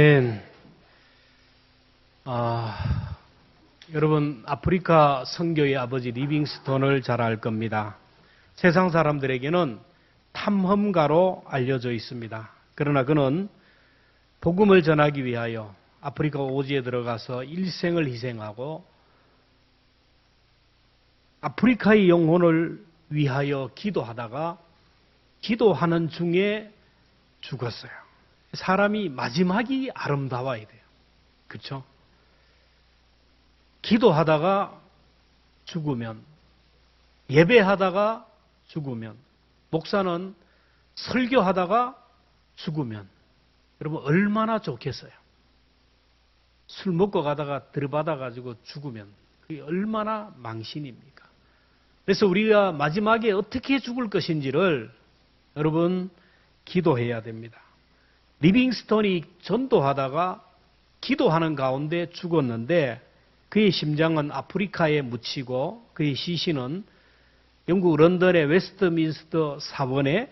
아멘. 여러분 아프리카 선교의 아버지 리빙스톤을 잘 알 겁니다. 세상 사람들에게는 탐험가로 알려져 있습니다. 그러나 그는 복음을 전하기 위하여 아프리카 오지에 들어가서 일생을 희생하고 아프리카의 영혼을 위하여 기도하다가 기도하는 중에 죽었어요. 사람이 마지막이 아름다워야 돼요. 그렇죠? 기도하다가 죽으면, 예배하다가 죽으면, 목사는 설교하다가 죽으면 여러분 얼마나 좋겠어요. 술 먹고 가다가 들이받아가지고 죽으면 그게 얼마나 망신입니까? 그래서 우리가 마지막에 어떻게 죽을 것인지를 여러분 기도해야 됩니다. 리빙스톤이 전도하다가 기도하는 가운데 죽었는데 그의 심장은 아프리카에 묻히고 그의 시신은 영국 런던의 웨스트민스터 사원에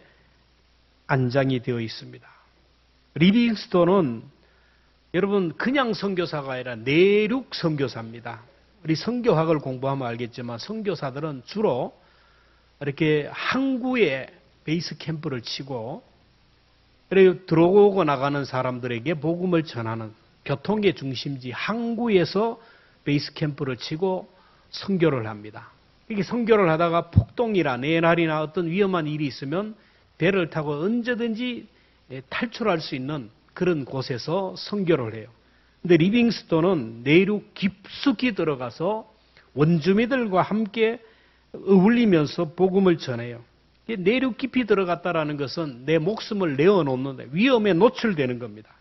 안장이 되어 있습니다. 리빙스톤은 여러분 그냥 선교사가 아니라 내륙 선교사입니다. 우리 선교학을 공부하면 알겠지만 선교사들은 주로 이렇게 항구에 베이스 캠프를 치고 그리고 들어오고 나가는 사람들에게 복음을 전하는 교통의 중심지 항구에서 베이스 캠프를 치고 선교를 합니다. 이렇게 선교를 하다가 폭동이나 내날이나 어떤 위험한 일이 있으면 배를 타고 언제든지 탈출할 수 있는 그런 곳에서 선교를 해요. 근데 리빙스톤은 내륙 깊숙이 들어가서 원주민들과 함께 어울리면서 복음을 전해요. 내륙 깊이 들어갔다라는 것은 내 목숨을 내어놓는데 위험에 노출되는 겁니다.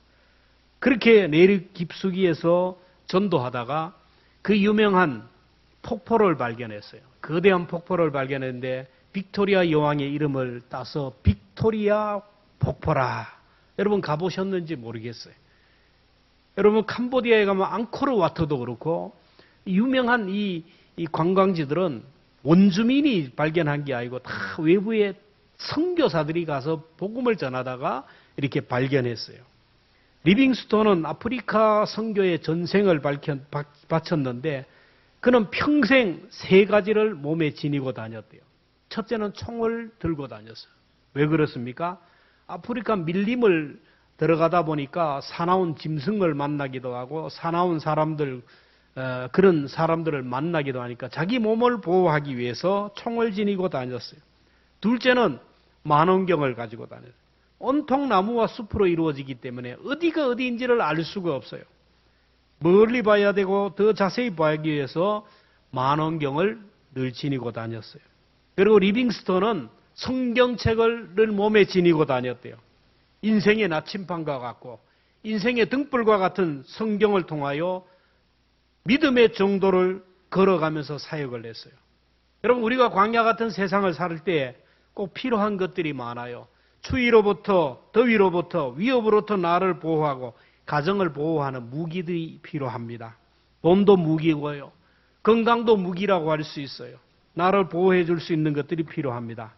그렇게 내륙 깊숙이에서 전도하다가 그 유명한 폭포를 발견했어요. 거대한 폭포를 발견했는데 빅토리아 여왕의 이름을 따서 빅토리아 폭포라. 여러분 가보셨는지 모르겠어요. 여러분 캄보디아에 가면 앙코르와트도 그렇고 유명한 이 관광지들은 원주민이 발견한 게 아니고 다 외부의 선교사들이 가서 복음을 전하다가 이렇게 발견했어요. 리빙스톤은 아프리카 선교의 전생을 바쳤는데 그는 평생 세 가지를 몸에 지니고 다녔대요. 첫째는 총을 들고 다녔어요. 왜 그렇습니까? 아프리카 밀림을 들어가다 보니까 사나운 짐승을 만나기도 하고 사나운 사람들 그런 사람들을 만나기도 하니까 자기 몸을 보호하기 위해서 총을 지니고 다녔어요. 둘째는 만원경을 가지고 다녔어요. 온통 나무와 숲으로 이루어지기 때문에 어디가 어디인지를 알 수가 없어요. 멀리 봐야 되고 더 자세히 봐야하기 위해서 만원경을 늘 지니고 다녔어요. 그리고 리빙스톤은 성경책을 몸에 지니고 다녔대요. 인생의 나침반과 같고 인생의 등불과 같은 성경을 통하여 믿음의 정도를 걸어가면서 사역을 했어요. 여러분 우리가 광야 같은 세상을 살 때 꼭 필요한 것들이 많아요. 추위로부터 더위로부터 위협으로부터 나를 보호하고 가정을 보호하는 무기들이 필요합니다. 돈도 무기고요. 건강도 무기라고 할 수 있어요. 나를 보호해 줄 수 있는 것들이 필요합니다.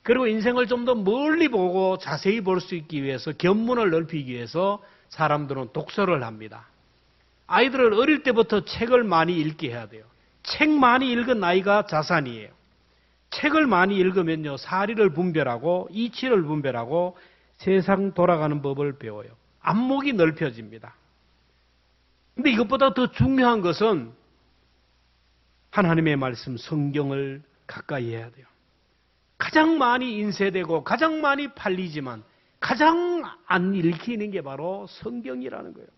그리고 인생을 좀 더 멀리 보고 자세히 볼 수 있기 위해서 견문을 넓히기 위해서 사람들은 독서를 합니다. 아이들을 어릴 때부터 책을 많이 읽게 해야 돼요. 책 많이 읽은 아이가 자산이에요. 책을 많이 읽으면요, 사리를 분별하고 이치를 분별하고 세상 돌아가는 법을 배워요. 안목이 넓혀집니다. 근데 이것보다 더 중요한 것은 하나님의 말씀, 성경을 가까이 해야 돼요. 가장 많이 인쇄되고 가장 많이 팔리지만 가장 안 읽히는 게 바로 성경이라는 거예요.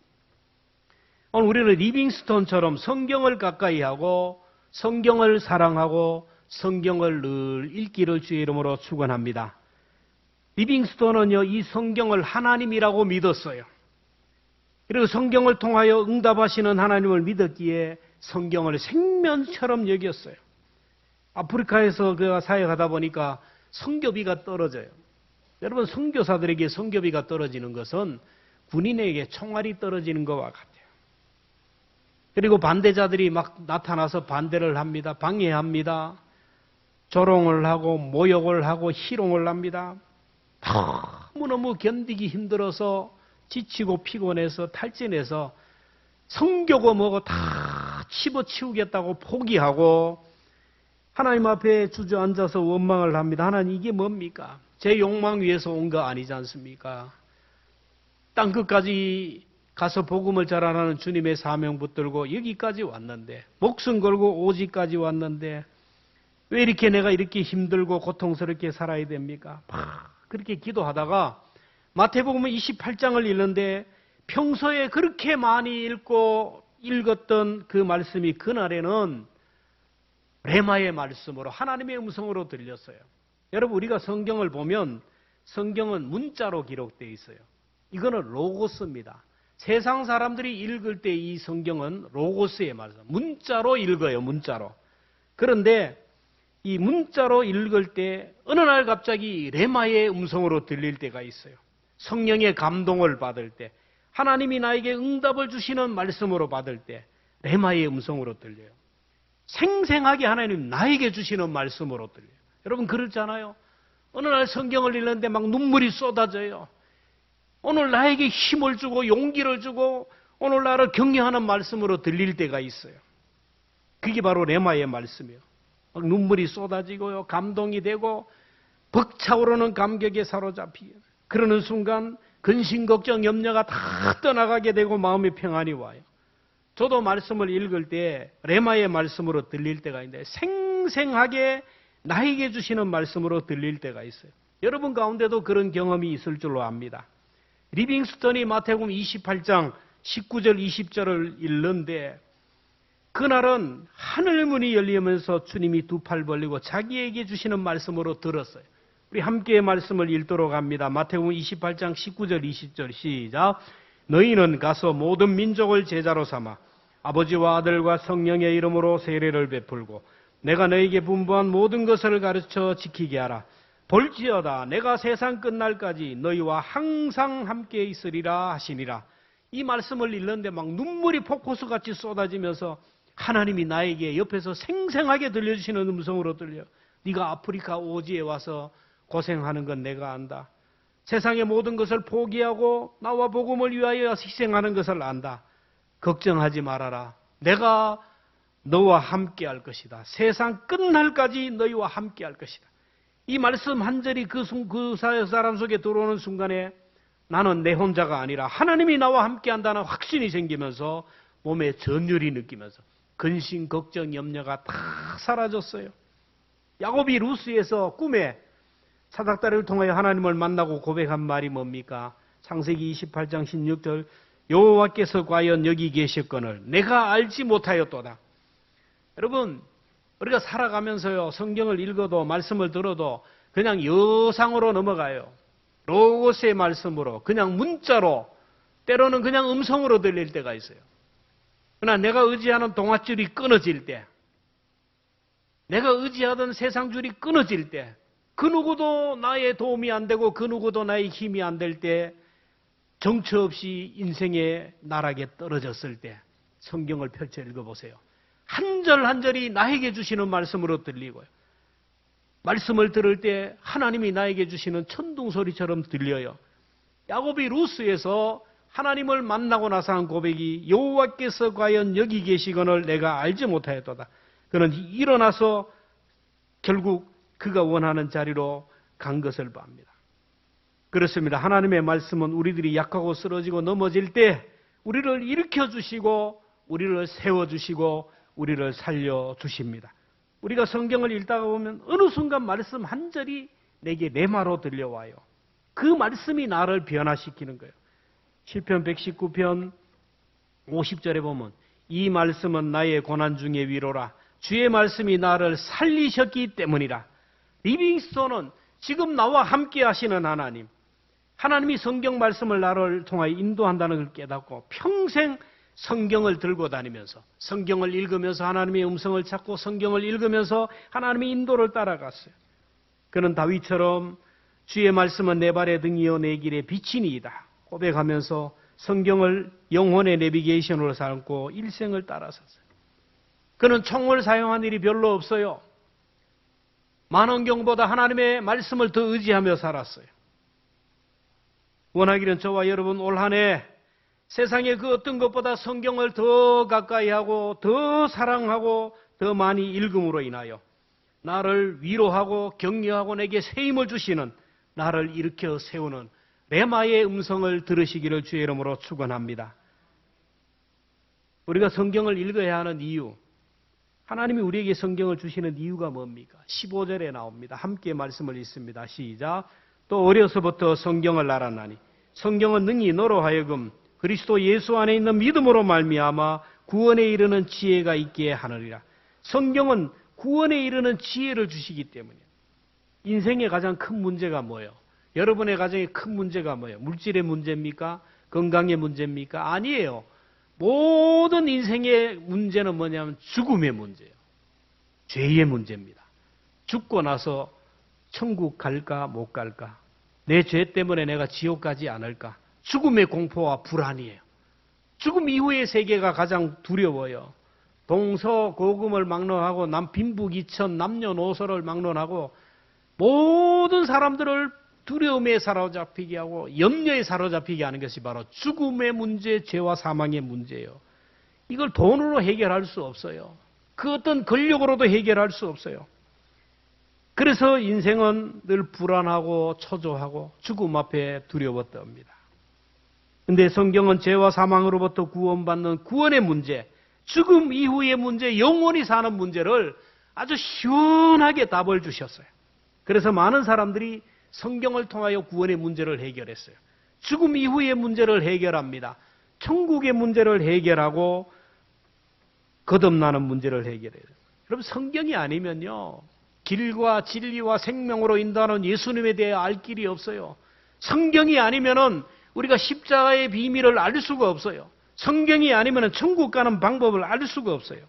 오늘 우리는 리빙스톤처럼 성경을 가까이 하고 성경을 사랑하고 성경을 늘 읽기를 주의 이름으로 축원합니다. 리빙스톤은요, 이 성경을 하나님이라고 믿었어요. 그리고 성경을 통하여 응답하시는 하나님을 믿었기에 성경을 생명처럼 여겼어요. 아프리카에서 그가 사역하다 보니까 선교비가 떨어져요. 여러분 선교사들에게 선교비가 떨어지는 것은 군인에게 총알이 떨어지는 것과 같아요. 그리고 반대자들이 막 나타나서 반대를 합니다. 방해합니다. 조롱을 하고 모욕을 하고 희롱을 합니다. 너무너무 견디기 힘들어서 지치고 피곤해서 탈진해서 성교고 뭐고 다 집어치우겠다고 포기하고 하나님 앞에 주저앉아서 원망을 합니다. 하나님 이게 뭡니까? 제 욕망 위해서 온 거 아니지 않습니까? 땅끝까지 가서 복음을 전하라는 주님의 사명 붙들고 여기까지 왔는데 목숨 걸고 오지까지 왔는데 왜 이렇게 내가 이렇게 힘들고 고통스럽게 살아야 됩니까? 막 그렇게 기도하다가 마태복음 28장을 읽는데 평소에 그렇게 많이 읽었던 그 말씀이 그날에는 레마의 말씀으로 하나님의 음성으로 들렸어요. 여러분 우리가 성경을 보면 성경은 문자로 기록되어 있어요. 이거는 로고스입니다. 세상 사람들이 읽을 때 이 성경은 로고스의 말씀, 문자로 읽어요. 문자로. 그런데 이 문자로 읽을 때 어느 날 갑자기 레마의 음성으로 들릴 때가 있어요. 성령의 감동을 받을 때, 하나님이 나에게 응답을 주시는 말씀으로 받을 때 레마의 음성으로 들려요. 생생하게 하나님 나에게 주시는 말씀으로 들려요. 여러분 그렇잖아요. 어느 날 성경을 읽는데 막 눈물이 쏟아져요. 오늘 나에게 힘을 주고 용기를 주고 오늘 나를 격려하는 말씀으로 들릴 때가 있어요. 그게 바로 레마의 말씀이에요. 막 눈물이 쏟아지고요. 감동이 되고 벅차오르는 감격에 사로잡히요. 그러는 순간 근심, 걱정, 염려가 다 떠나가게 되고 마음의 평안이 와요. 저도 말씀을 읽을 때 레마의 말씀으로 들릴 때가 있는데 생생하게 나에게 주시는 말씀으로 들릴 때가 있어요. 여러분 가운데도 그런 경험이 있을 줄로 압니다. 리빙스턴이 마태복음 28장 19절 20절을 읽는데 그날은 하늘문이 열리면서 주님이 두 팔 벌리고 자기에게 주시는 말씀으로 들었어요. 우리 함께 말씀을 읽도록 합니다. 마태복음 28장 19절 20절 시작. 너희는 가서 모든 민족을 제자로 삼아 아버지와 아들과 성령의 이름으로 세례를 베풀고 내가 너희에게 분부한 모든 것을 가르쳐 지키게 하라. 볼지어다 내가 세상 끝날까지 너희와 항상 함께 있으리라 하시니라. 이 말씀을 읽는데 막 눈물이 폭포수같이 쏟아지면서 하나님이 나에게 옆에서 생생하게 들려주시는 음성으로 들려. 네가 아프리카 오지에 와서 고생하는 건 내가 안다. 세상의 모든 것을 포기하고 나와 복음을 위하여 희생하는 것을 안다. 걱정하지 말아라. 내가 너와 함께 할 것이다. 세상 끝날까지 너희와 함께 할 것이다. 이 말씀 한 절이 그 사람 속에 들어오는 순간에 나는 내 혼자가 아니라 하나님이 나와 함께 한다는 확신이 생기면서 몸에 전율이 느끼면서 근심, 걱정, 염려가 다 사라졌어요. 야곱이 루스에서 꿈에 사닥다리를 통하여 하나님을 만나고 고백한 말이 뭡니까? 창세기 28장 16절 여호와께서 과연 여기 계셨거늘 내가 알지 못하였도다. 여러분 우리가 살아가면서요 성경을 읽어도 말씀을 들어도 그냥 여상으로 넘어가요. 로고스의 말씀으로 그냥 문자로 때로는 그냥 음성으로 들릴 때가 있어요. 그러나 내가 의지하는 동아줄이 끊어질 때 내가 의지하던 세상줄이 끊어질 때 그 누구도 나의 도움이 안 되고 그 누구도 나의 힘이 안 될 때 정처 없이 인생의 나락에 떨어졌을 때 성경을 펼쳐 읽어보세요. 한 절 한 절이 나에게 주시는 말씀으로 들리고요. 말씀을 들을 때 하나님이 나에게 주시는 천둥소리처럼 들려요. 야곱이 루스에서 하나님을 만나고 나서 한 고백이 여호와께서 과연 여기 계시거늘 내가 알지 못하였도다. 그는 일어나서 결국 그가 원하는 자리로 간 것을 봅니다. 그렇습니다. 하나님의 말씀은 우리들이 약하고 쓰러지고 넘어질 때 우리를 일으켜주시고 우리를 세워주시고 우리를 살려주십니다. 우리가 성경을 읽다가 보면 어느 순간 말씀 한 절이 내게 레마로 들려와요. 그 말씀이 나를 변화시키는 거예요. 시편 119편 50절에 보면 이 말씀은 나의 고난 중의 위로라. 주의 말씀이 나를 살리셨기 때문이라. 리빙스톤은 지금 나와 함께 하시는 하나님, 하나님이 성경 말씀을 나를 통하여 인도한다는 걸 깨닫고 평생 성경을 들고 다니면서 성경을 읽으면서 하나님의 음성을 찾고 성경을 읽으면서 하나님의 인도를 따라갔어요. 그는 다윗처럼 주의 말씀은 내 발의 등이요 내 길의 빛이니이다 고백하면서 성경을 영혼의 내비게이션으로 삼고 일생을 따라섰어요. 그는 총을 사용한 일이 별로 없어요. 만원경보다 하나님의 말씀을 더 의지하며 살았어요. 원하기는 저와 여러분 올 한 해 세상의 그 어떤 것보다 성경을 더 가까이 하고 더 사랑하고 더 많이 읽음으로 인하여 나를 위로하고 격려하고 내게 새 힘을 주시는, 나를 일으켜 세우는 레마의 음성을 들으시기를 주의 이름으로 축원합니다. 우리가 성경을 읽어야 하는 이유, 하나님이 우리에게 성경을 주시는 이유가 뭡니까? 15절에 나옵니다. 함께 말씀을 읽습니다. 시작. 또 어려서부터 성경을 알았나니 성경은 능히 너로 하여금 그리스도 예수 안에 있는 믿음으로 말미암아 구원에 이르는 지혜가 있게 하느니라. 성경은 구원에 이르는 지혜를 주시기 때문에. 인생의 가장 큰 문제가 뭐예요? 여러분의 가정의 큰 문제가 뭐예요? 물질의 문제입니까? 건강의 문제입니까? 아니에요. 모든 인생의 문제는 뭐냐면 죽음의 문제예요. 죄의 문제입니다. 죽고 나서 천국 갈까 못 갈까? 내 죄 때문에 내가 지옥 가지 않을까? 죽음의 공포와 불안이에요. 죽음 이후의 세계가 가장 두려워요. 동서고금을 막론하고 빈부귀천 남녀노소를 막론하고 모든 사람들을 두려움에 사로잡히게 하고 염려에 사로잡히게 하는 것이 바로 죽음의 문제, 죄와 사망의 문제예요. 이걸 돈으로 해결할 수 없어요. 그 어떤 권력으로도 해결할 수 없어요. 그래서 인생은 늘 불안하고 초조하고 죽음 앞에 두려워 떱니다. 그런데 성경은 죄와 사망으로부터 구원받는 구원의 문제, 죽음 이후의 문제, 영원히 사는 문제를 아주 시원하게 답을 주셨어요. 그래서 많은 사람들이 성경을 통하여 구원의 문제를 해결했어요. 죽음 이후의 문제를 해결합니다. 천국의 문제를 해결하고 거듭나는 문제를 해결해요. 여러분, 성경이 아니면요, 길과 진리와 생명으로 인도하는 예수님에 대해 알 길이 없어요. 성경이 아니면은 우리가 십자가의 비밀을 알 수가 없어요. 성경이 아니면은 천국 가는 방법을 알 수가 없어요.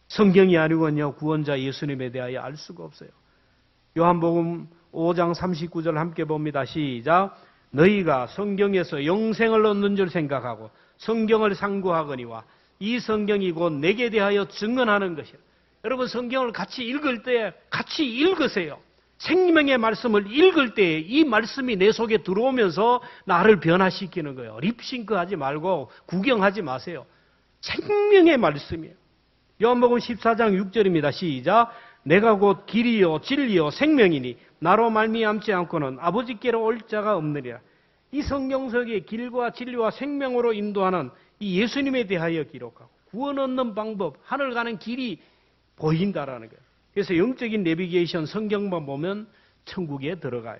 성경이 아니고는요, 구원자 예수님에 대하여 알 수가 없어요. 요한복음 5장 39절 함께 봅니다. 시작. 너희가 성경에서 영생을 얻는 줄 생각하고 성경을 상고하거니와 이 성경이 곧 내게 대하여 증언하는 것이라. 여러분, 성경을 같이 읽을 때 같이 읽으세요. 생명의 말씀을 읽을 때 이 말씀이 내 속에 들어오면서 나를 변화시키는 거예요. 립싱크 하지 말고 구경하지 마세요. 생명의 말씀이에요. 요한복음 14장 6절입니다. 시작. 내가 곧 길이요 진리요 생명이니 나로 말미암지 않고는 아버지께로 올 자가 없느니라. 이 성경 속에 길과 진리와 생명으로 인도하는 이 예수님에 대하여 기록하고 구원 얻는 방법, 하늘 가는 길이 보인다라는 거예요. 그래서 영적인 내비게이션 성경만 보면 천국에 들어가요.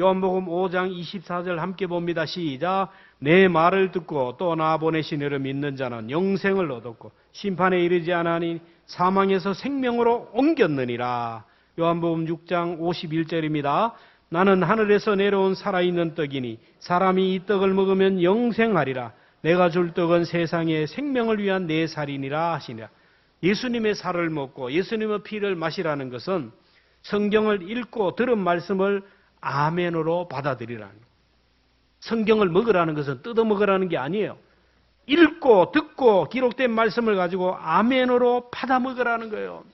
요한복음 5장 24절 함께 봅니다. 시작. 내 말을 듣고 또 나 보내신 이를 믿는 자는 영생을 얻었고 심판에 이르지 않으니 사망에서 생명으로 옮겼느니라. 요한복음 6장 51절입니다. 나는 하늘에서 내려온 살아있는 떡이니 사람이 이 떡을 먹으면 영생하리라. 내가 줄 떡은 세상의 생명을 위한 내 살이니라 하시니라. 예수님의 살을 먹고 예수님의 피를 마시라는 것은 성경을 읽고 들은 말씀을 아멘으로 받아들이라는 거예요. 성경을 먹으라는 것은 뜯어 먹으라는 게 아니에요. 읽고 듣고 기록된 말씀을 가지고 아멘으로 받아 먹으라는 거예요.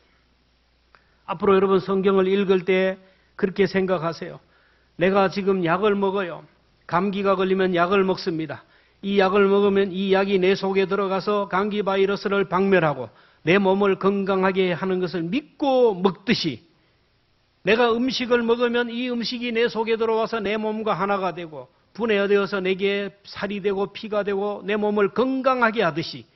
앞으로 여러분 성경을 읽을 때 그렇게 생각하세요. 내가 지금 약을 먹어요. 감기가 걸리면 약을 먹습니다. 이 약을 먹으면 이 약이 내 속에 들어가서 감기 바이러스를 박멸하고 내 몸을 건강하게 하는 것을 믿고 먹듯이 내가 음식을 먹으면 이 음식이 내 속에 들어와서 내 몸과 하나가 되고 분해되어서 내게 살이 되고 피가 되고 내 몸을 건강하게 하듯이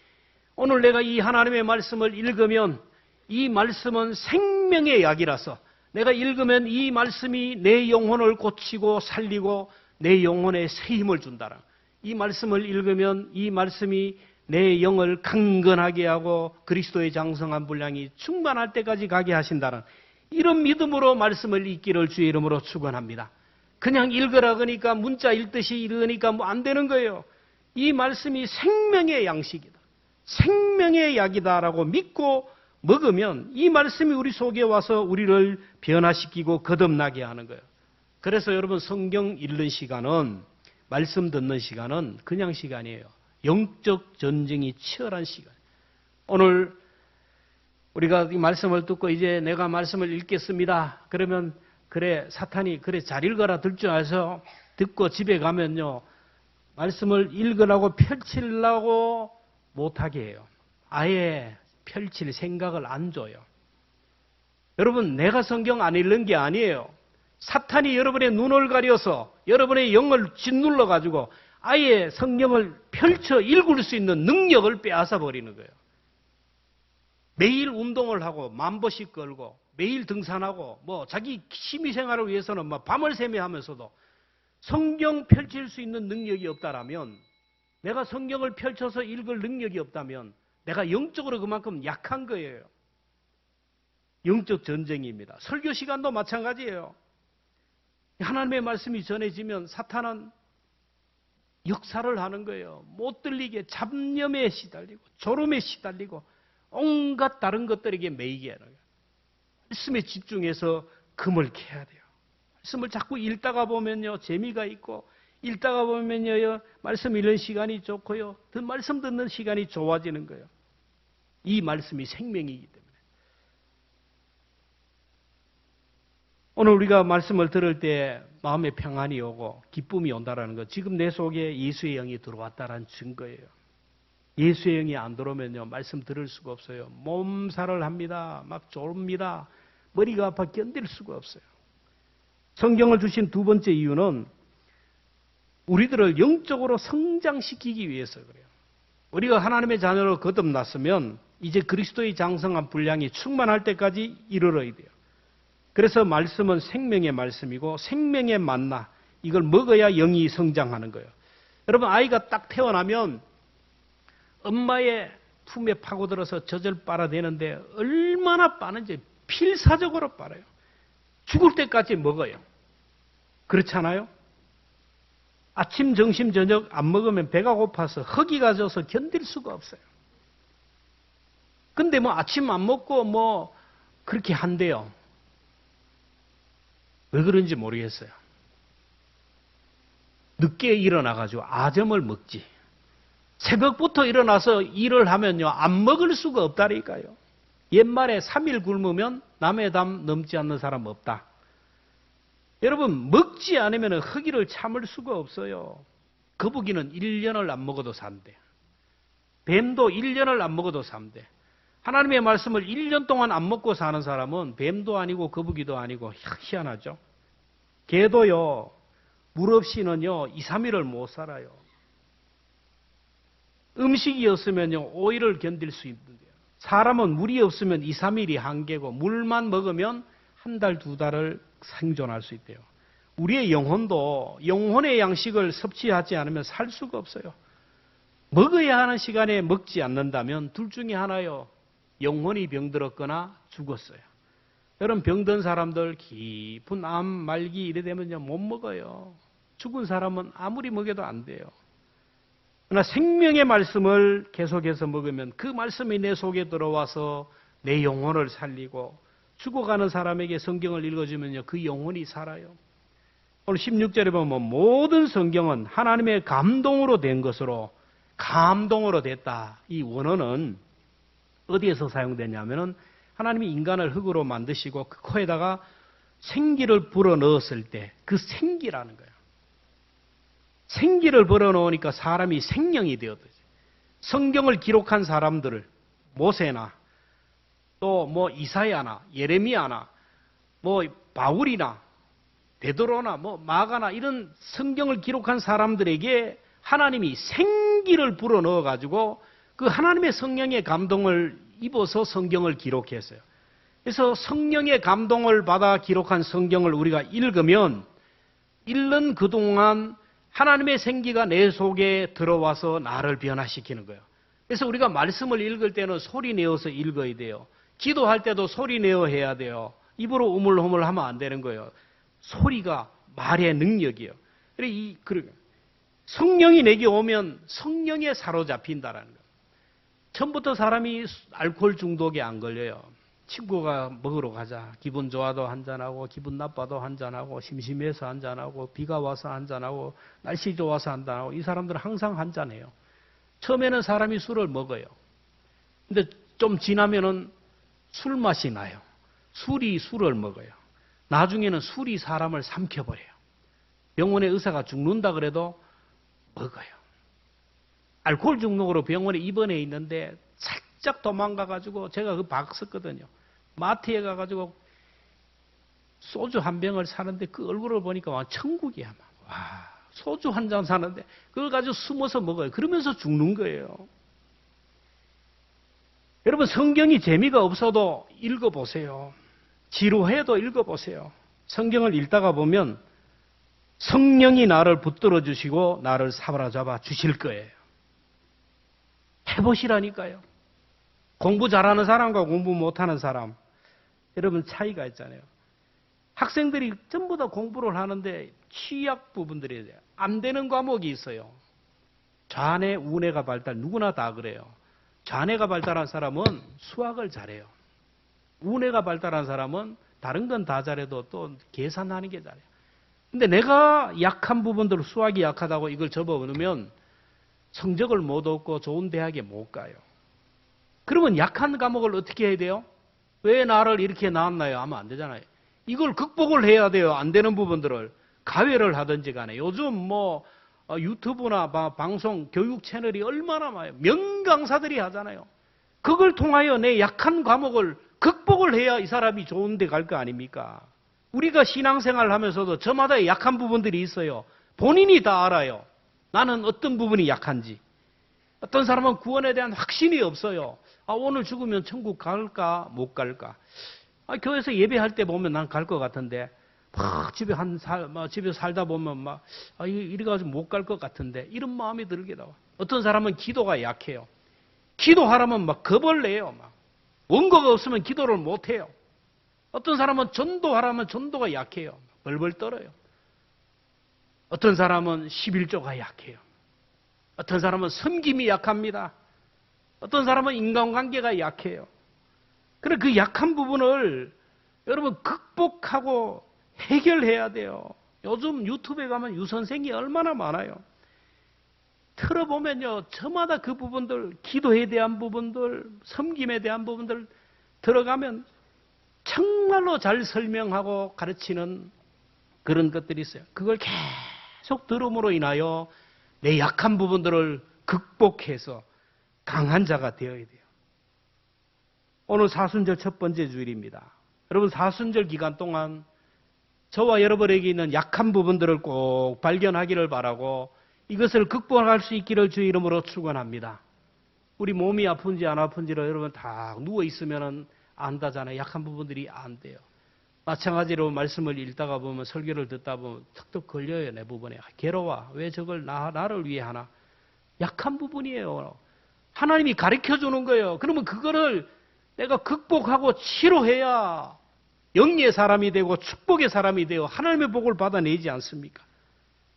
오늘 내가 이 하나님의 말씀을 읽으면 이 말씀은 생명의 약이라서 내가 읽으면 이 말씀이 내 영혼을 고치고 살리고 내 영혼에 새 힘을 준다라. 이 말씀을 읽으면 이 말씀이 내 영을 강건하게 하고 그리스도의 장성한 분량이 충만할 때까지 가게 하신다는 이런 믿음으로 말씀을 읽기를 주의 이름으로 축원합니다. 그냥 읽으라 그러니까 문자 읽듯이 읽으니까 뭐 안 되는 거예요. 이 말씀이 생명의 양식이다. 생명의 약이다라고 믿고 먹으면 이 말씀이 우리 속에 와서 우리를 변화시키고 거듭나게 하는 거예요. 그래서 여러분 성경 읽는 시간은 말씀 듣는 시간은 그냥 시간이에요. 영적 전쟁이 치열한 시간. 오늘 우리가 이 말씀을 듣고 이제 내가 말씀을 읽겠습니다. 그러면 그래 사탄이 그래 잘 읽어라 들 줄 알아서 듣고 집에 가면요, 말씀을 읽으라고 펼치려고 못하게 해요. 아예 펼칠 생각을 안 줘요. 여러분, 내가 성경 안 읽는 게 아니에요. 사탄이 여러분의 눈을 가려서 여러분의 영을 짓눌러가지고 아예 성경을 펼쳐 읽을 수 있는 능력을 빼앗아 버리는 거예요. 매일 운동을 하고 10,000보씩 걸고 매일 등산하고 뭐 자기 취미생활을 위해서는 뭐 밤을 새며 하면서도 성경 펼칠 수 있는 능력이 없다라면, 내가 성경을 펼쳐서 읽을 능력이 없다면 내가 영적으로 그만큼 약한 거예요. 영적 전쟁입니다. 설교 시간도 마찬가지예요. 하나님의 말씀이 전해지면 사탄은 역사를 하는 거예요. 못 들리게 잡념에 시달리고 졸음에 시달리고 온갖 다른 것들에게 매이게 하는 거예요. 말씀에 집중해서 금을 캐야 돼요. 말씀을 자꾸 읽다가 보면요, 재미가 있고, 읽다가 보면요, 말씀 읽는 시간이 좋고요, 말씀 듣는 시간이 좋아지는 거예요. 이 말씀이 생명이기 때문에. 오늘 우리가 말씀을 들을 때 마음에 평안이 오고 기쁨이 온다라는 것, 지금 내 속에 예수의 영이 들어왔다라는 증거예요. 예수의 영이 안 들어오면요, 말씀 들을 수가 없어요. 몸살을 합니다. 막 졸립니다. 머리가 아파 견딜 수가 없어요. 성경을 주신 두 번째 이유는 우리들을 영적으로 성장시키기 위해서 그래요. 우리가 하나님의 자녀로 거듭났으면 이제 그리스도의 장성한 분량이 충만할 때까지 이르러야 돼요. 그래서 말씀은 생명의 말씀이고 생명의 만나, 이걸 먹어야 영이 성장하는 거예요. 여러분, 아이가 딱 태어나면 엄마의 품에 파고들어서 젖을 빨아대는데 얼마나 빠른지 필사적으로 빨아요. 죽을 때까지 먹어요. 그렇잖아요? 아침, 점심, 저녁 안 먹으면 배가 고파서 허기가 져서 견딜 수가 없어요. 근데 뭐 아침 안 먹고 뭐 그렇게 한대요. 왜 그런지 모르겠어요. 늦게 일어나가지고 아점을 먹지. 새벽부터 일어나서 일을 하면요, 안 먹을 수가 없다니까요. 옛말에 3일 굶으면 남의 담 넘지 않는 사람 없다. 여러분, 먹지 않으면 허기를 참을 수가 없어요. 거북이는 1년을 안 먹어도 산대. 뱀도 1년을 안 먹어도 산대. 하나님의 말씀을 1년 동안 안 먹고 사는 사람은 뱀도 아니고 거북이도 아니고 희한하죠. 개도요, 물 없이는요 2, 3일을 못 살아요. 음식이 없으면요 5일을 견딜 수 있는데요. 사람은 물이 없으면 2, 3일이 한계고 물만 먹으면 한 달, 2달을 생존할 수 있대요. 우리의 영혼도 영혼의 양식을 섭취하지 않으면 살 수가 없어요. 먹어야 하는 시간에 먹지 않는다면 둘 중에 하나요. 영혼이 병들었거나 죽었어요. 여러분, 병든 사람들 깊은 암, 말기 이래 되면요 못 먹어요. 죽은 사람은 아무리 먹여도 안 돼요. 그러나 생명의 말씀을 계속해서 먹으면 그 말씀이 내 속에 들어와서 내 영혼을 살리고, 죽어가는 사람에게 성경을 읽어주면요 그 영혼이 살아요. 오늘 16절에 보면 모든 성경은 하나님의 감동으로 된 것으로, 감동으로 됐다. 이 원어는 어디에서 사용되냐면은 하나님이 인간을 흙으로 만드시고 그 코에다가 생기를 불어 넣었을 때 그 생기라는 거예요. 생기를 불어 넣으니까 사람이 생명이 되었듯이. 성경을 기록한 사람들을 모세나 또 뭐 이사야나 예레미야나 뭐 바울이나 베드로나 뭐 마가나 이런 성경을 기록한 사람들에게 하나님이 생기를 불어 넣어 가지고 그 하나님의 성령의 감동을 입어서 성경을 기록했어요. 그래서 성령의 감동을 받아 기록한 성경을 우리가 읽으면 읽는 그동안 하나님의 생기가 내 속에 들어와서 나를 변화시키는 거예요. 그래서 우리가 말씀을 읽을 때는 소리 내어서 읽어야 돼요. 기도할 때도 소리 내어 해야 돼요. 입으로 우물우물 하면 안 되는 거예요. 소리가 말의 능력이에요. 성령이 내게 오면 성령에 사로잡힌다라는 거예요. 처음부터 사람이 알코올 중독에 안 걸려요. 친구가 먹으러 가자. 기분 좋아도 한잔하고 기분 나빠도 한잔하고 심심해서 한잔하고 비가 와서 한잔하고 날씨 좋아서 한잔하고 이 사람들은 항상 한잔해요. 처음에는 사람이 술을 먹어요. 근데 좀 지나면은 술 맛이 나요. 술이 술을 먹어요. 나중에는 술이 사람을 삼켜버려요. 병원에 의사가 죽는다 그래도 먹어요. 알코올 중독으로 병원에 입원해 있는데 살짝 도망가가지고 제가 그 봤었거든요. 마트에 가가지고 소주 한 병을 사는데 그 얼굴을 보니까 와 천국이야. 와, 소주 한 잔 사는데 그걸 가지고 숨어서 먹어요. 그러면서 죽는 거예요. 여러분 성경이 재미가 없어도 읽어보세요. 지루해도 읽어보세요. 성경을 읽다가 보면 성령이 나를 붙들어 주시고 나를 사로잡아 주실 거예요. 해보시라니까요. 공부 잘하는 사람과 공부 못하는 사람, 여러분 차이가 있잖아요. 학생들이 전부 다 공부를 하는데 취약 부분들이 안 되는 과목이 있어요. 좌뇌, 우뇌가 발달, 누구나 다 그래요. 좌뇌가 발달한 사람은 수학을 잘해요. 우뇌가 발달한 사람은 다른 건 다 잘해도 또 계산하는 게 잘해요. 근데 내가 약한 부분들, 수학이 약하다고 이걸 접어놓으면 성적을 못 얻고 좋은 대학에 못 가요. 그러면 약한 과목을 어떻게 해야 돼요? 왜 나를 이렇게 낳았나요? 하면 안 되잖아요. 이걸 극복을 해야 돼요. 안 되는 부분들을. 가외를 하든지 간에. 요즘 뭐 유튜브나 방송, 교육 채널이 얼마나 많아요. 명강사들이 하잖아요. 그걸 통하여 내 약한 과목을 극복을 해야 이 사람이 좋은 데 갈 거 아닙니까? 우리가 신앙생활을 하면서도 저마다 약한 부분들이 있어요. 본인이 다 알아요. 나는 어떤 부분이 약한지. 어떤 사람은 구원에 대한 확신이 없어요. 오늘 죽으면 천국 갈까 못 갈까. 교회에서 예배할 때 보면 난 갈 것 같은데 막 집에 집에 살다 보면 막 이래가지고 못 갈 것 같은데 이런 마음이 들게 나와. 어떤 사람은 기도가 약해요. 기도하라면 막 겁을 내요. 막 원고가 없으면 기도를 못 해요. 어떤 사람은 전도하라면 전도가 약해요. 벌벌 떨어요. 어떤 사람은 11조가 약해요. 어떤 사람은 섬김이 약합니다. 어떤 사람은 인간관계가 약해요. 그래 그 약한 부분을 여러분 극복하고 해결해야 돼요. 요즘 유튜브에 가면 유선생이 얼마나 많아요. 틀어보면요. 저마다 그 부분들, 기도에 대한 부분들, 섬김에 대한 부분들 들어가면 정말로 잘 설명하고 가르치는 그런 것들이 있어요. 그걸 계속 들음으로 인하여 내 약한 부분들을 극복해서 강한 자가 되어야 돼요. 오늘 사순절 첫 번째 주일입니다. 여러분 사순절 기간 동안 저와 여러분에게 있는 약한 부분들을 꼭 발견하기를 바라고 이것을 극복할 수 있기를 주의 이름으로 축원합니다. 우리 몸이 아픈지 안 아픈지를 여러분 다 누워 있으면 안다잖아요. 약한 부분들이 안 돼요. 마찬가지로 말씀을 읽다가 보면 설교를 듣다 보면 턱턱 걸려요. 내 부분에. 괴로워. 왜 저걸 나를 위해 하나. 약한 부분이에요. 하나님이 가르쳐 주는 거예요. 그러면 그거를 내가 극복하고 치료해야 영리의 사람이 되고 축복의 사람이 되어 하나님의 복을 받아내지 않습니까?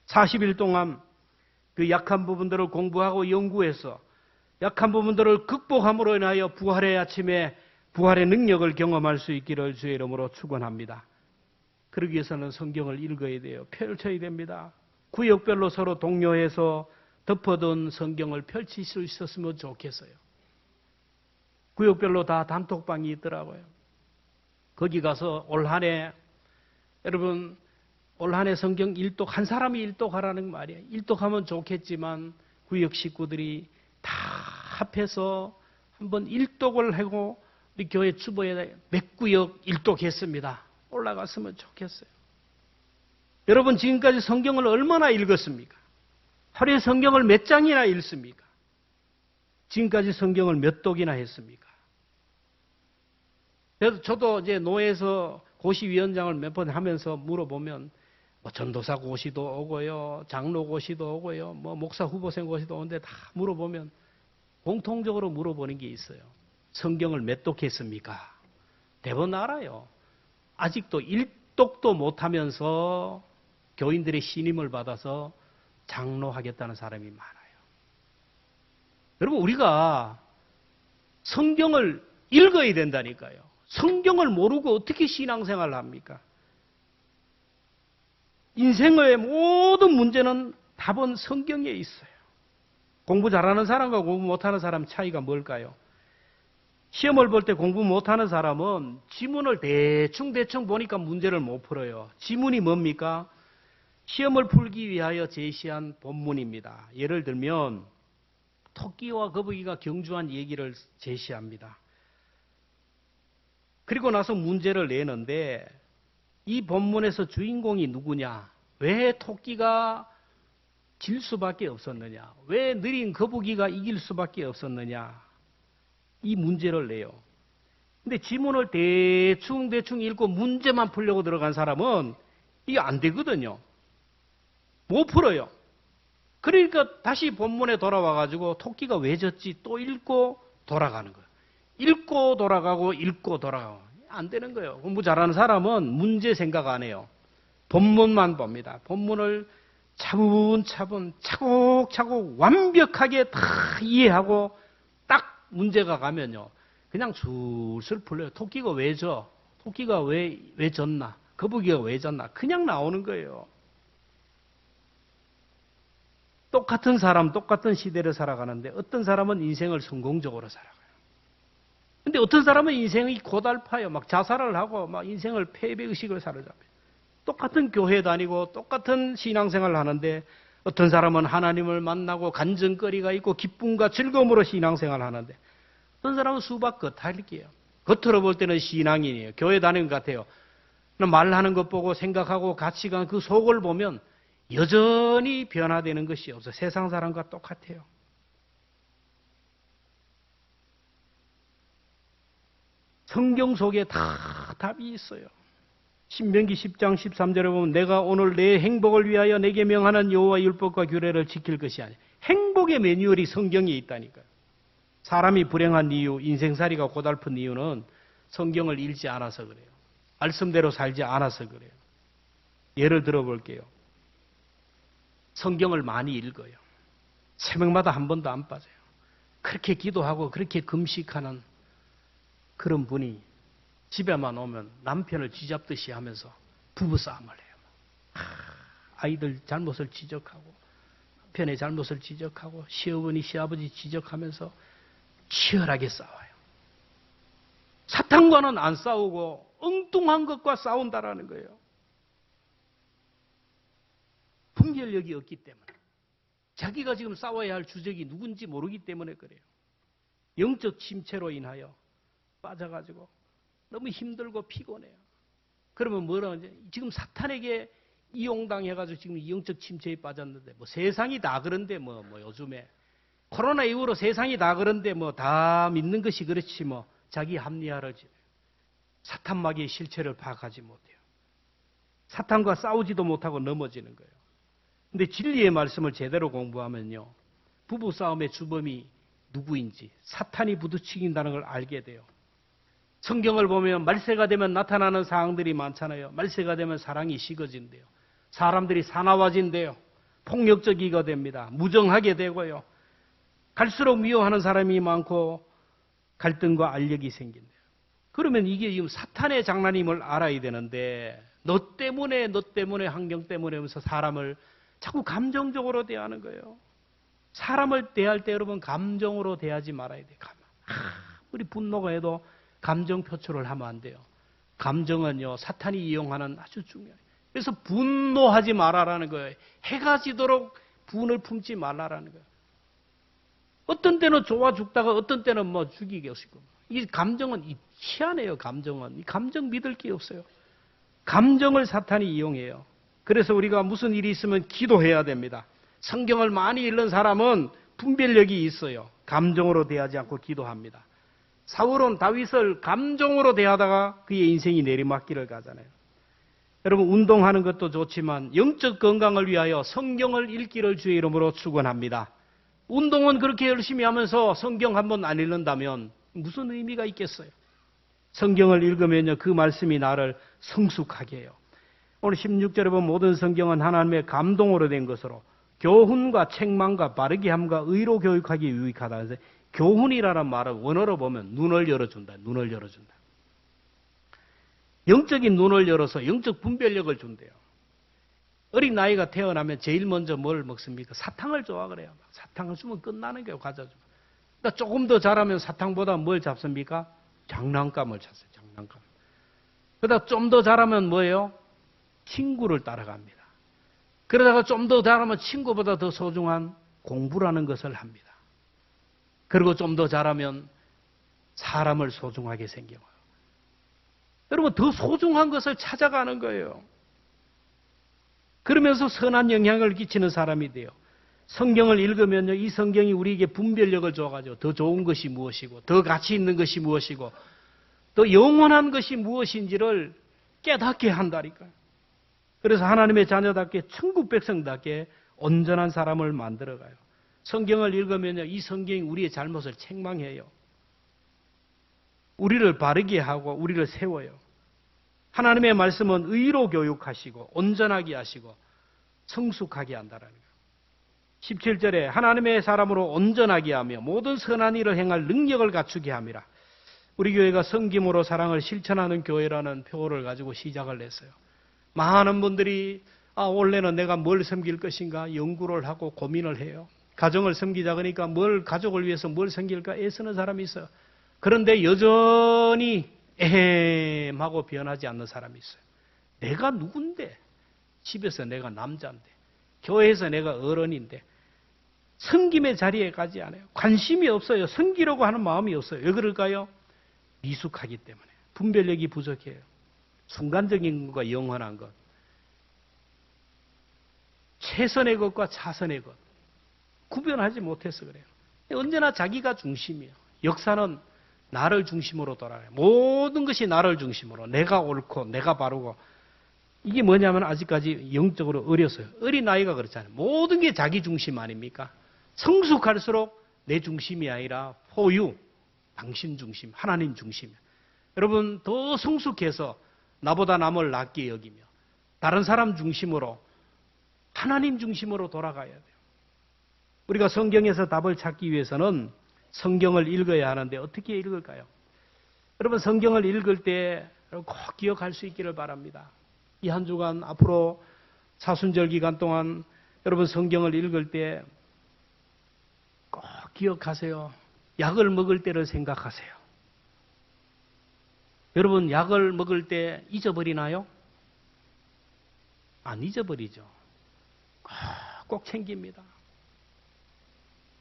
40일 동안 그 약한 부분들을 공부하고 연구해서 약한 부분들을 극복함으로 인하여 부활의 아침에 부활의 능력을 경험할 수 있기를 주의 이름으로 축원합니다. 그러기 위해서는 성경을 읽어야 돼요. 펼쳐야 됩니다. 구역별로 서로 독려해서 덮어둔 성경을 펼칠 수 있었으면 좋겠어요. 구역별로 다 단톡방이 있더라고요. 거기 가서 올 한 해 여러분 올 한 해 성경 일독 한 사람이 일독하라는 말이에요. 일독하면 좋겠지만 구역 식구들이 다 합해서 한번 일독을 하고 우리 교회 주보에 몇 구역 일독했습니다. 올라갔으면 좋겠어요. 여러분 지금까지 성경을 얼마나 읽었습니까? 하루에 성경을 몇 장이나 읽습니까? 지금까지 성경을 몇 독이나 했습니까? 그래서 저도 이제 노회에서 고시위원장을 몇 번 하면서 물어보면 뭐 전도사 고시도 오고요, 장로 고시도 오고요, 뭐 목사 후보생 고시도 오는데 다 물어보면 공통적으로 물어보는 게 있어요. 성경을 몇 독했습니까? 대부분 알아요. 아직도 일독도 못하면서 교인들의 신임을 받아서 장로하겠다는 사람이 많아요. 여러분 우리가 성경을 읽어야 된다니까요. 성경을 모르고 어떻게 신앙생활을 합니까? 인생의 모든 문제는 답은 성경에 있어요. 공부 잘하는 사람과 공부 못하는 사람 차이가 뭘까요? 시험을 볼 때 공부 못하는 사람은 지문을 대충 보니까 문제를 못 풀어요. 지문이 뭡니까? 시험을 풀기 위하여 제시한 본문입니다. 예를 들면 토끼와 거북이가 경주한 얘기를 제시합니다. 그리고 나서 문제를 내는데 이 본문에서 주인공이 누구냐? 왜 토끼가 질 수밖에 없었느냐? 왜 느린 거북이가 이길 수밖에 없었느냐? 이 문제를 내요. 근데 지문을 대충 읽고 문제만 풀려고 들어간 사람은 이게 안 되거든요. 못 풀어요. 그러니까 다시 본문에 돌아와가지고 토끼가 왜 졌지 또 읽고 돌아가는 거예요. 읽고 돌아가고 읽고 돌아가고 안 되는 거예요. 공부 잘하는 사람은 문제 생각 안 해요. 본문만 봅니다. 본문을 차분차분 차곡차곡 완벽하게 다 이해하고 딱 문제가 가면요. 그냥 술술 풀려요. 토끼가 왜 져? 토끼가 왜 졌나? 거북이가 왜 졌나? 그냥 나오는 거예요. 똑같은 사람, 똑같은 시대를 살아가는데 어떤 사람은 인생을 성공적으로 살아가요. 근데 어떤 사람은 인생이 고달파요. 막 자살을 하고 막 인생을 패배의식을 사로잡아요. 똑같은 교회 다니고 똑같은 신앙생활을 하는데 어떤 사람은 하나님을 만나고 간증거리가 있고 기쁨과 즐거움으로 신앙생활을 하는데 어떤 사람은 수박 겉핥기예요. 겉으로 볼 때는 신앙인이에요. 교회 다니는 것 같아요. 말하는 것 보고 생각하고 가치관 그 속을 보면 여전히 변화되는 것이 없어요. 세상 사람과 똑같아요. 성경 속에 다 답이 있어요. 신명기 10장 13절에 보면 내가 오늘 내 행복을 위하여 내게 명하는 여호와의 율법과 규례를 지킬 것이 아니야. 행복의 매뉴얼이 성경에 있다니까요. 사람이 불행한 이유, 인생살이가 고달픈 이유는 성경을 읽지 않아서 그래요. 말씀대로 살지 않아서 그래요. 예를 들어 볼게요. 성경을 많이 읽어요. 새벽마다 한 번도 안 빠져요. 그렇게 기도하고 그렇게 금식하는 그런 분이 집에만 오면 남편을 쥐잡듯이 하면서 부부싸움을 해요. 아이들 잘못을 지적하고 남편의 잘못을 지적하고 시어머니 시아버지 지적하면서 치열하게 싸워요. 사탄과는 안 싸우고 엉뚱한 것과 싸운다라는 거예요. 분별력이 없기 때문에. 자기가 지금 싸워야 할 주적이 누군지 모르기 때문에 그래요. 영적 침체로 인하여 빠져가지고 너무 힘들고 피곤해요. 그러면 뭐라 하지? 지금 사탄에게 이용당해가지고 지금 영적 침체에 빠졌는데 뭐 세상이 다 그런데 뭐 요즘에 코로나 이후로 세상이 다 그런데 뭐 다 믿는 것이 그렇지 뭐 자기 합리화를 사탄마귀의 실체를 파악하지 못해요. 사탄과 싸우지도 못하고 넘어지는 거예요. 근데 진리의 말씀을 제대로 공부하면요. 부부싸움의 주범이 누구인지 사탄이 부딪힌다는 걸 알게 돼요. 성경을 보면 말세가 되면 나타나는 사항들이 많잖아요. 말세가 되면 사랑이 식어진대요. 사람들이 사나워진대요. 폭력적이가 됩니다. 무정하게 되고요. 갈수록 미워하는 사람이 많고 갈등과 알력이 생긴대요. 그러면 이게 지금 사탄의 장난임을 알아야 되는데 너 때문에 환경 때문에 하면서 사람을 자꾸 감정적으로 대하는 거예요. 사람을 대할 때 여러분 감정으로 대하지 말아야 돼요. 우리 분노가 해도 감정 표출을 하면 안 돼요. 감정은요 사탄이 이용하는 아주 중요해요. 그래서 분노하지 말아라는 거예요. 해가 지도록 분을 품지 말라라는 거예요. 어떤 때는 좋아 죽다가 어떤 때는 뭐 죽이겠고. 이 감정은 희한해요. 감정은. 이 감정 믿을 게 없어요. 감정을 사탄이 이용해요. 그래서 우리가 무슨 일이 있으면 기도해야 됩니다. 성경을 많이 읽는 사람은 분별력이 있어요. 감정으로 대하지 않고 기도합니다. 사울은 다윗을 감정으로 대하다가 그의 인생이 내리막길을 가잖아요. 여러분 운동하는 것도 좋지만 영적 건강을 위하여 성경을 읽기를 주의 이름으로 축원합니다. 운동은 그렇게 열심히 하면서 성경 한 번 안 읽는다면 무슨 의미가 있겠어요? 성경을 읽으면요 그 말씀이 나를 성숙하게 해요. 오늘 16절에 보면 모든 성경은 하나님의 감동으로 된 것으로 교훈과 책망과 바르게 함과 의로 교육하기 유익하다. 그래서 교훈이라는 말은 원어로 보면 눈을 열어준다. 눈을 열어준다. 영적인 눈을 열어서 영적 분별력을 준대요. 어린 나이가 태어나면 제일 먼저 뭘 먹습니까? 사탕을 좋아 그래요. 사탕을 주면 끝나는 거예요. 과자 주면. 그러니까 조금 더 자라면 사탕보다 뭘 잡습니까? 장난감을 찾아요. 장난감. 그러다 좀 더 자라면 뭐예요? 친구를 따라갑니다. 그러다가 좀 더 잘하면 친구보다 더 소중한 공부라는 것을 합니다. 그리고 좀 더 잘하면 사람을 소중하게 생겨요. 여러분, 더 소중한 것을 찾아가는 거예요. 그러면서 선한 영향을 끼치는 사람이 돼요. 성경을 읽으면요, 이 성경이 우리에게 분별력을 줘가지고 더 좋은 것이 무엇이고, 더 가치 있는 것이 무엇이고, 더 영원한 것이 무엇인지를 깨닫게 한다니까요. 그래서 하나님의 자녀답게, 천국 백성답게 온전한 사람을 만들어가요. 성경을 읽으면요, 이 성경이 우리의 잘못을 책망해요. 우리를 바르게 하고 우리를 세워요. 하나님의 말씀은 의로 교육하시고 온전하게 하시고 성숙하게 한다라는 거예요. 17절에 하나님의 사람으로 온전하게 하며 모든 선한 일을 행할 능력을 갖추게 함이라. 우리 교회가 섬김으로 사랑을 실천하는 교회라는 표어를 가지고 시작을 했어요. 많은 분들이 원래는 내가 뭘 섬길 것인가 연구를 하고 고민을 해요. 가정을 섬기자 그러니까 가족을 위해서 뭘 섬길까 애쓰는 사람이 있어요. 그런데 여전히 에헴하고 변하지 않는 사람이 있어요. 내가 누군데? 집에서 내가 남자인데, 교회에서 내가 어른인데 섬김의 자리에 가지 않아요. 관심이 없어요. 섬기려고 하는 마음이 없어요. 왜 그럴까요? 미숙하기 때문에. 분별력이 부족해요. 순간적인 것과 영원한 것, 최선의 것과 차선의 것 구별하지 못해서 그래요. 언제나 자기가 중심이에요. 역사는 나를 중심으로 돌아가요. 모든 것이 나를 중심으로, 내가 옳고 내가 바르고. 이게 뭐냐면 아직까지 영적으로 어려서요. 어린 아이가 그렇잖아요. 모든 게 자기 중심 아닙니까? 성숙할수록 내 중심이 아니라 포유, 당신 중심, 하나님 중심. 여러분, 더 성숙해서 나보다 남을 낮게 여기며 다른 사람 중심으로, 하나님 중심으로 돌아가야 돼요. 우리가 성경에서 답을 찾기 위해서는 성경을 읽어야 하는데 어떻게 읽을까요? 여러분, 성경을 읽을 때 꼭 기억할 수 있기를 바랍니다. 이 한 주간 앞으로 사순절 기간 동안 여러분 성경을 읽을 때 꼭 기억하세요. 약을 먹을 때를 생각하세요. 여러분, 약을 먹을 때 잊어버리나요? 안 잊어버리죠. 꼭 챙깁니다.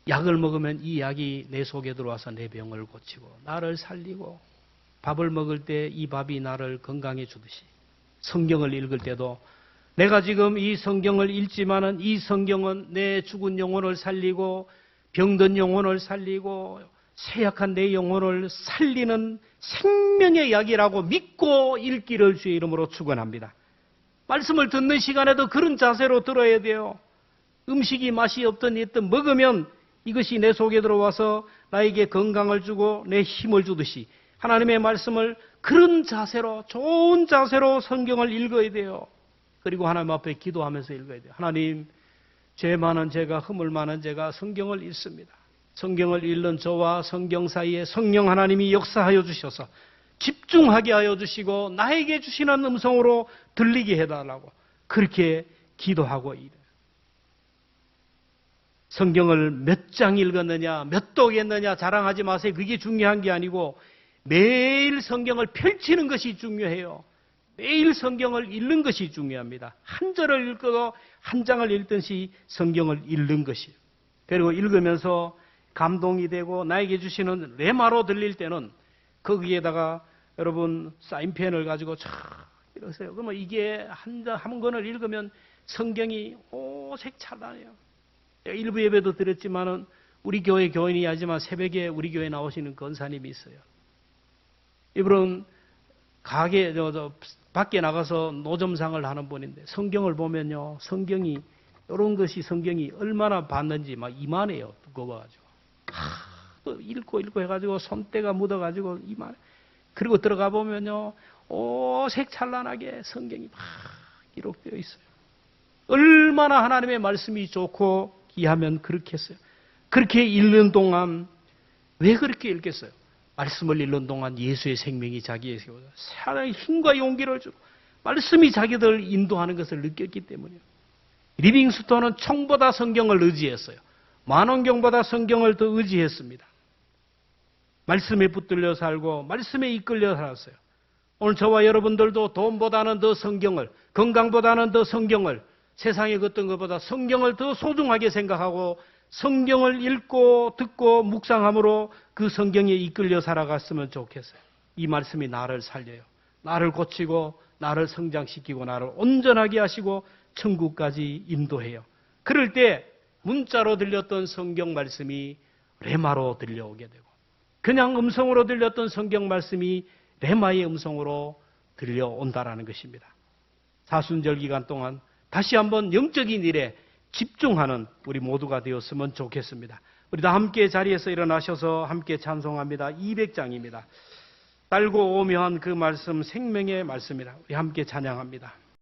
약을 먹으면 이 약이 내 속에 들어와서 내 병을 고치고 나를 살리고, 밥을 먹을 때 이 밥이 나를 건강해 주듯이 성경을 읽을 때도 내가 지금 이 성경을 읽지만은 이 성경은 내 죽은 영혼을 살리고 병든 영혼을 살리고 쇠약한 내 영혼을 살리는 생명의 약이라고 믿고 읽기를 주의 이름으로 축원합니다. 말씀을 듣는 시간에도 그런 자세로 들어야 돼요. 음식이 맛이 없든 있든 먹으면 이것이 내 속에 들어와서 나에게 건강을 주고 내 힘을 주듯이 하나님의 말씀을 그런 자세로, 좋은 자세로 성경을 읽어야 돼요. 그리고 하나님 앞에 기도하면서 읽어야 돼요. 하나님, 죄 많은 제가, 허물 많은 제가 성경을 읽습니다. 성경을 읽는 저와 성경 사이에 성령 하나님이 역사하여 주셔서 집중하게 하여 주시고 나에게 주시는 음성으로 들리게 해달라고 그렇게 기도하고 이래요. 성경을 몇 장 읽었느냐, 몇 독 했느냐 자랑하지 마세요. 그게 중요한 게 아니고 매일 성경을 펼치는 것이 중요해요. 매일 성경을 읽는 것이 중요합니다. 한 절을 읽어도 한 장을 읽듯이 성경을 읽는 것이에요. 그리고 읽으면서 감동이 되고 나에게 주시는 레마로 들릴 때는 거기에다가 여러분 사인펜을 가지고 촥 이러세요. 그러면 이게 한 권을 읽으면 성경이 오색 찬란해요. 일부 예배도 드렸지만은 우리 교회 교인이 하지만 새벽에 우리 교회 나오시는 권사님이 있어요. 이분은 가게 밖에 나가서 노점상을 하는 분인데 성경을 보면요, 성경이 이런 것이 성경이 얼마나 봤는지 막 이만해요. 두꺼워가지고 또 읽고 해가지고 손때가 묻어가지고 이만. 그리고 들어가 보면요, 오색 찬란하게 성경이 막 기록되어 있어요. 얼마나 하나님의 말씀이 좋고 귀하면 그렇게 했어요. 그렇게 읽는 동안 왜 그렇게 읽겠어요? 말씀을 읽는 동안 예수의 생명이 자기에게 사랑의 힘과 용기를 주고 말씀이 자기들을 인도하는 것을 느꼈기 때문이에요. 리빙스톤은 총보다 성경을 의지했어요. 만원경보다 성경을 더 의지했습니다. 말씀에 붙들려 살고 말씀에 이끌려 살았어요. 오늘 저와 여러분들도 돈보다는 더 성경을, 건강보다는 더 성경을, 세상의 어떤 것보다 성경을 더 소중하게 생각하고 성경을 읽고 듣고 묵상함으로 그 성경에 이끌려 살아갔으면 좋겠어요. 이 말씀이 나를 살려요. 나를 고치고 나를 성장시키고 나를 온전하게 하시고 천국까지 인도해요. 그럴 때 문자로 들렸던 성경 말씀이 레마로 들려오게 되고 그냥 음성으로 들렸던 성경 말씀이 레마의 음성으로 들려온다라는 것입니다. 사순절 기간 동안 다시 한번 영적인 일에 집중하는 우리 모두가 되었으면 좋겠습니다. 우리 다 함께 자리에서 일어나셔서 함께 찬송합니다. 200장입니다. 달고 오묘한 그 말씀 생명의 말씀이라 우리 함께 찬양합니다.